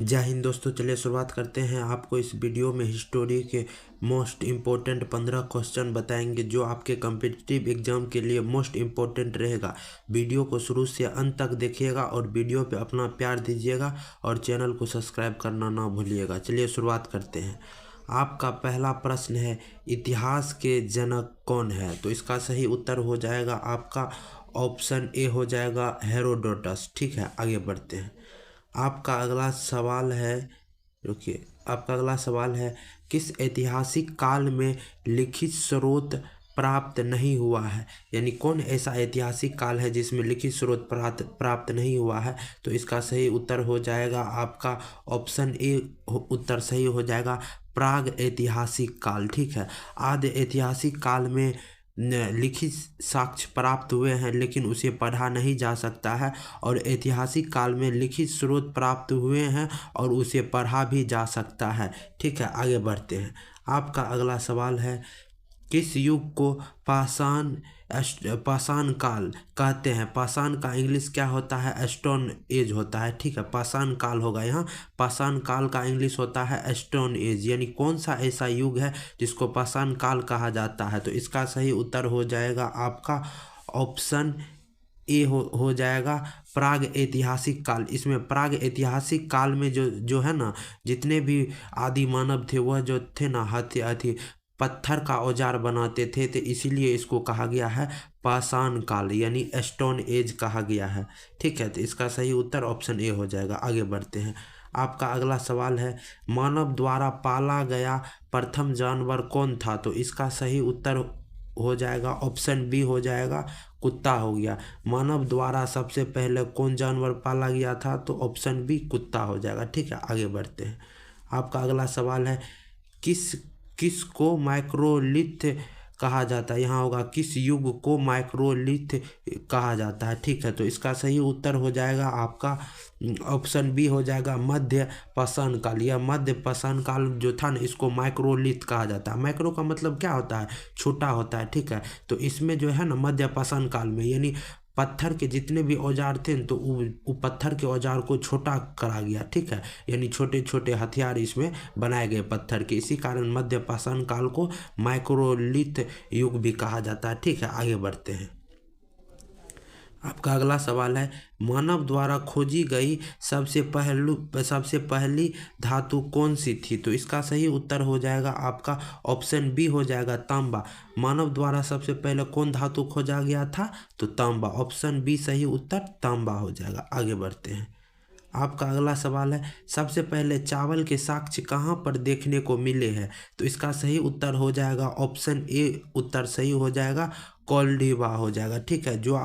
जय हिंद दोस्तों, चलिए शुरुआत करते हैं। आपको इस वीडियो में हिस्टोरी के मोस्ट इम्पोर्टेंट 15 क्वेश्चन बताएंगे जो आपके कम्पिटिटिव एग्जाम के लिए मोस्ट इम्पोर्टेंट रहेगा। वीडियो को शुरू से अंत तक देखिएगा और वीडियो पे अपना प्यार दीजिएगा और चैनल को सब्सक्राइब करना ना भूलिएगा। चलिए शुरुआत करते हैं। आपका पहला प्रश्न है, इतिहास के जनक कौन है? तो इसका सही उत्तर हो जाएगा आपका ऑप्शन ए हो जाएगा हेरोडोटस। ठीक है, आगे बढ़ते हैं। आपका अगला सवाल है, रुकिए, आपका अगला सवाल है, किस ऐतिहासिक काल में लिखित स्रोत प्राप्त नहीं हुआ है? यानी कौन ऐसा ऐतिहासिक काल है जिसमें लिखित स्रोत प्राप्त नहीं हुआ है? तो इसका सही उत्तर हो जाएगा आपका ऑप्शन ए। उत्तर सही हो जाएगा प्राग ऐतिहासिक काल। ठीक है, आदि ऐतिहासिक काल में लिखित साक्ष्य प्राप्त हुए हैं लेकिन उसे पढ़ा नहीं जा सकता है, और ऐतिहासिक काल में लिखित स्रोत प्राप्त हुए हैं और उसे पढ़ा भी जा सकता है। ठीक है, आगे बढ़ते हैं। आपका अगला सवाल है, किस युग को पाषाण काल कहते हैं? पाषाण का इंग्लिश क्या होता है? स्टोन एज होता है। ठीक है, पाषाण काल होगा यहाँ। पाषाण काल का इंग्लिश होता है स्टोन एज। यानी कौन सा ऐसा युग है जिसको पाषाण काल कहा जाता है? तो इसका सही उत्तर हो जाएगा आपका ऑप्शन ए हो जाएगा प्राग ऐतिहासिक काल। इसमें प्राग ऐतिहासिक काल में जो है ना, जितने भी आदि मानव थे वह जो थे ना, हथी पत्थर का औजार बनाते थे, तो इसीलिए इसको कहा गया है पाषाण काल, यानी स्टोन एज कहा गया है। ठीक है, तो इसका सही उत्तर ऑप्शन ए हो जाएगा। आगे बढ़ते हैं। आपका अगला सवाल है, मानव द्वारा पाला गया प्रथम जानवर कौन था? तो इसका सही उत्तर हो जाएगा ऑप्शन बी हो जाएगा कुत्ता हो गया। मानव द्वारा सबसे पहले कौन जानवर पाला गया था? तो ऑप्शन बी कुत्ता हो जाएगा। ठीक है, आगे बढ़ते हैं। आपका अगला सवाल है, किस को माइक्रोलिथ कहा जाता है? यहाँ होगा किस युग को माइक्रोलिथ कहा जाता है? ठीक है, तो इसका सही उत्तर हो जाएगा आपका ऑप्शन बी हो जाएगा मध्य पाषाण काल। यह मध्य पाषाण काल जो था ना, इसको माइक्रोलिथ कहा जाता है। माइक्रो का मतलब क्या होता है? छोटा होता है। ठीक है, तो इसमें जो है ना मध्य पाषाण काल में, यानी पत्थर के जितने भी औजार थे तो वो पत्थर के औजार को छोटा करा गया। ठीक है, यानी छोटे छोटे हथियार इसमें बनाए गए पत्थर के। इसी कारण मध्य पाषाण काल को माइक्रोलिथ युग भी कहा जाता है। ठीक है, आगे बढ़ते हैं। आपका अगला सवाल है, मानव द्वारा खोजी गई सबसे पहली धातु कौन सी थी? तो इसका सही उत्तर हो जाएगा आपका ऑप्शन बी हो जाएगा तांबा। मानव द्वारा सबसे पहले कौन धातु खोजा गया था? तो तांबा। ऑप्शन बी सही उत्तर तांबा हो जाएगा। आगे बढ़ते हैं। आपका अगला सवाल है, सबसे पहले चावल के साक्ष्य कहाँ पर देखने को मिले हैं? तो इसका सही उत्तर हो जाएगा ऑप्शन ए। उत्तर सही हो जाएगा कोल्डिवा हो जाएगा। ठीक है, जो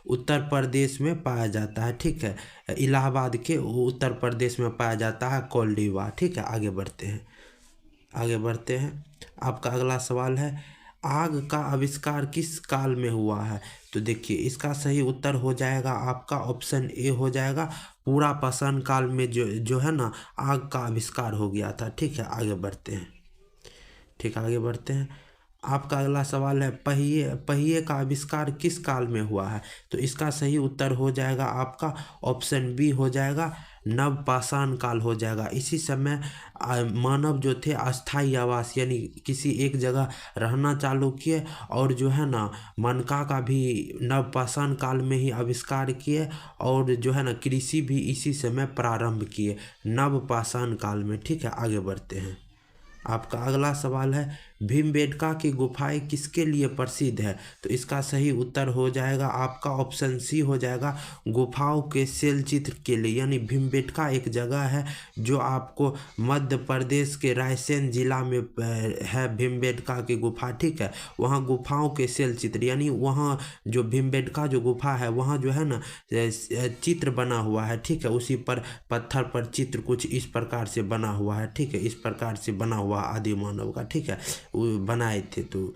उत्तर प्रदेश में पाया जाता है। ठीक है, इलाहाबाद के उत्तर प्रदेश में पाया जाता है कोल्डिवा। ठीक है, आगे बढ़ते हैं। आपका अगला सवाल है, आग का आविष्कार किस काल में हुआ है? तो देखिए, इसका सही उत्तर हो जाएगा आपका ऑप्शन ए हो जाएगा पूरा पाषाण काल में जो है ना, आग का आविष्कार हो गया था। ठीक है, आगे बढ़ते हैं। आपका अगला सवाल है, पहिए का आविष्कार किस काल में हुआ है? तो इसका सही उत्तर हो जाएगा आपका ऑप्शन बी हो जाएगा नव पाषाण काल हो जाएगा। इसी समय मानव जो थे अस्थायी आवास यानी किसी एक जगह रहना चालू किए, और जो है ना मनका का भी नव पाषाण काल में ही आविष्कार किए, और जो है ना कृषि भी इसी समय प्रारंभ किए नव पाषाण काल में। ठीक है, आगे बढ़ते हैं। आपका अगला सवाल है, भीमबेटका की गुफाएं किसके लिए प्रसिद्ध है? तो इसका सही उत्तर हो जाएगा आपका ऑप्शन सी हो जाएगा गुफाओं के शैल चित्र के लिए। यानी भीमबेटका एक जगह है जो आपको मध्य प्रदेश के रायसेन जिला में है भीमबेटका की गुफा। ठीक है, वहाँ गुफाओं के शैल चित्र, यानी वहाँ जो भीमबेटका जो गुफा है वहाँ जो है ना चित्र बना हुआ है। ठीक है, उसी पर पत्थर पर चित्र कुछ इस प्रकार से बना हुआ है। ठीक है, इस प्रकार से बना हुआ आदि मानव का। ठीक है, वो बनाए थे। तो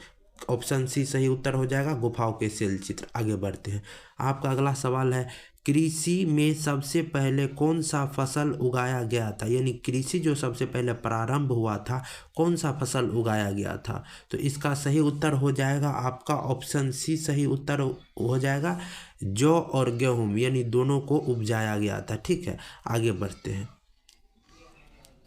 ऑप्शन सी सही उत्तर हो जाएगा गुफाओं के शैल चित्र। आगे बढ़ते हैं। आपका अगला सवाल है, कृषि में सबसे पहले कौन सा फसल उगाया गया था? यानी कृषि जो सबसे पहले प्रारंभ हुआ था, कौन सा फसल उगाया गया था? तो इसका सही उत्तर हो जाएगा आपका ऑप्शन सी सही उत्तर हो जाएगा जौ और गेहूँ, यानी दोनों को उपजाया गया था। ठीक है, आगे बढ़ते हैं।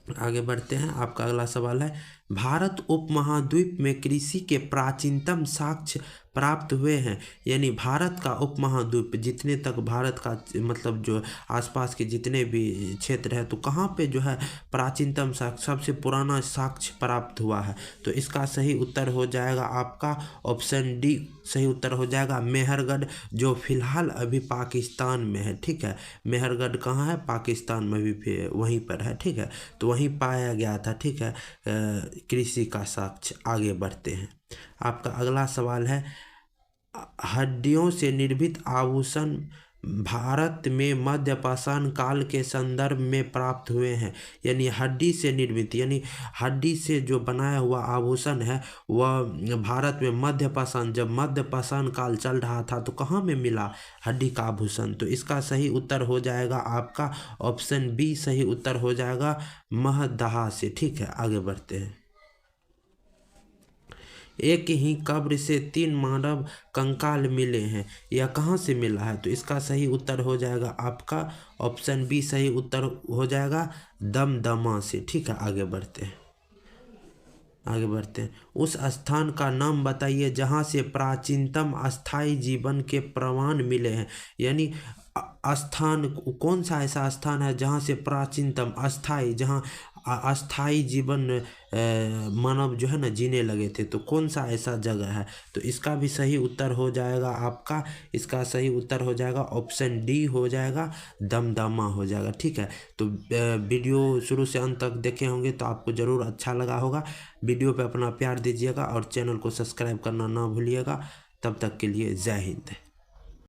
आगे बढ़ते हैं। आपका अगला सवाल है, भारत उपमहाद्वीप में कृषि के प्राचीनतम साक्ष्य प्राप्त हुए हैं। यानी भारत का उपमहाद्वीप, जितने तक भारत का मतलब जो आसपास के जितने भी क्षेत्र है, तो कहाँ पे जो है प्राचीनतम साक्ष्य, सबसे पुराना साक्ष्य प्राप्त हुआ है। तो इसका सही उत्तर हो जाएगा आपका ऑप्शन डी सही उत्तर हो जाएगा, मेहरगढ़, जो फिलहाल अभी पाकिस्तान में है। ठीक है, मेहरगढ़ कहाँ है? पाकिस्तान में भी वहीं पर है। ठीक है, तो वहीं पाया गया था। ठीक है, कृषि का साक्ष्य। आगे बढ़ते हैं। आपका अगला सवाल है, हड्डियों से निर्मित आभूषण भारत में मध्य पाषाण काल के संदर्भ में प्राप्त हुए हैं। यानी हड्डी से निर्मित, यानी हड्डी से जो बनाया हुआ आभूषण है वह भारत में मध्य पाषाण, जब मध्य पाषाण काल चल रहा था तो कहाँ में मिला हड्डी का आभूषण? तो इसका सही उत्तर हो जाएगा आपका ऑप्शन बी सही उत्तर हो जाएगा, महदहा से। ठीक है, आगे बढ़ते हैं। एक ही कब्र से 3 मानव कंकाल मिले हैं, यह कहाँ से मिला है? तो इसका सही उत्तर हो जाएगा आपका ऑप्शन बी सही उत्तर हो जाएगा, दमदमा से। ठीक है, आगे बढ़ते हैं। आगे बढ़ते हैं। उस स्थान का नाम बताइए जहाँ से प्राचीनतम अस्थाई जीवन के प्रमाण मिले हैं। यानी स्थान, कौन सा ऐसा स्थान है जहाँ से प्राचीनतम अस्थाई, जहाँ अस्थाई जीवन मानव जो है ना जीने लगे थे, तो कौन सा ऐसा जगह है? तो इसका भी सही उत्तर हो जाएगा आपका, इसका सही उत्तर हो जाएगा ऑप्शन डी हो जाएगा, दमदमा हो जाएगा। ठीक है, तो वीडियो शुरू से अंत तक देखे होंगे तो आपको ज़रूर अच्छा लगा होगा। वीडियो पे अपना प्यार दीजिएगा और चैनल को सब्सक्राइब करना ना भूलिएगा। तब तक के लिए जय हिंद।